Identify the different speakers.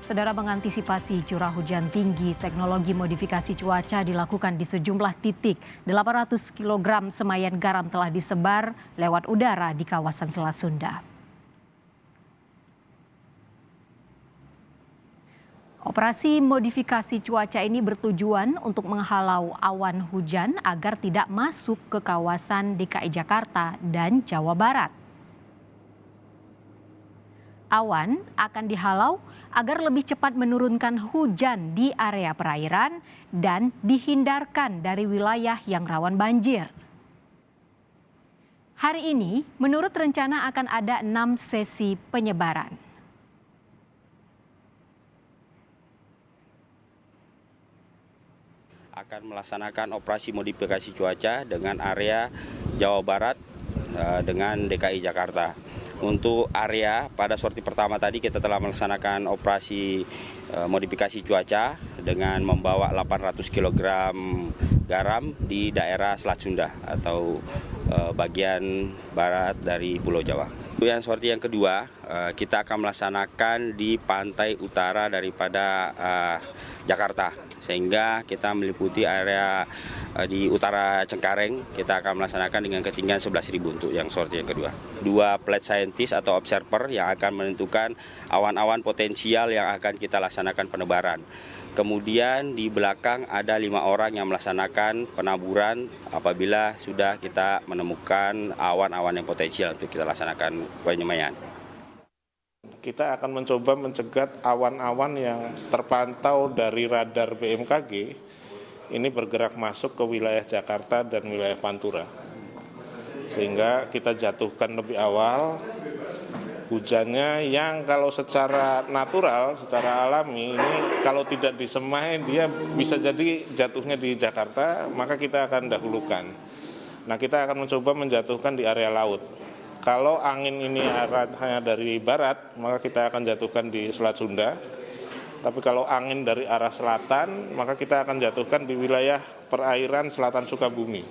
Speaker 1: Saudara, mengantisipasi curah hujan tinggi, teknologi modifikasi cuaca dilakukan di sejumlah titik. 800 kg semayan garam telah disebar lewat udara di kawasan Selat Sunda. Operasi modifikasi cuaca ini bertujuan untuk menghalau awan hujan agar tidak masuk ke kawasan DKI Jakarta dan Jawa Barat. Awan akan dihalau agar lebih cepat menurunkan hujan di area perairan dan dihindarkan dari wilayah yang rawan banjir. Hari ini, menurut rencana akan ada 6 sesi penyebaran.
Speaker 2: Akan melaksanakan operasi modifikasi cuaca dengan area Jawa Barat dengan DKI Jakarta. Untuk area pada sorti pertama tadi kita telah melaksanakan operasi modifikasi cuaca dengan membawa 800 kg garam di daerah Selat Sunda atau bagian barat dari Pulau Jawa. Yang sorti yang kedua kita akan melaksanakan di pantai utara daripada Jakarta, sehingga kita meliputi area di utara Cengkareng. Kita akan melaksanakan dengan ketinggian 11.000 untuk yang sorti yang kedua. 2 flight scientist atau observer yang akan menentukan awan-awan potensial yang akan kita laksanakan penebaran. Kemudian di belakang ada 5 orang yang melaksanakan penaburan apabila sudah kita menemukan awan-awan yang potensial untuk kita laksanakan penyemaian.
Speaker 3: Kita akan mencoba mencegat awan-awan yang terpantau dari radar BMKG ini bergerak masuk ke wilayah Jakarta dan wilayah Pantura. Sehingga kita jatuhkan lebih awal hujannya yang kalau secara natural, secara alami ini kalau tidak disemai dia bisa jadi jatuhnya di Jakarta, maka kita akan dahulukan. Nah, kita akan mencoba menjatuhkan di area laut. Kalau angin ini arahnya dari barat, maka kita akan jatuhkan di Selat Sunda. Tapi kalau angin dari arah selatan, maka kita akan jatuhkan di wilayah perairan selatan Sukabumi.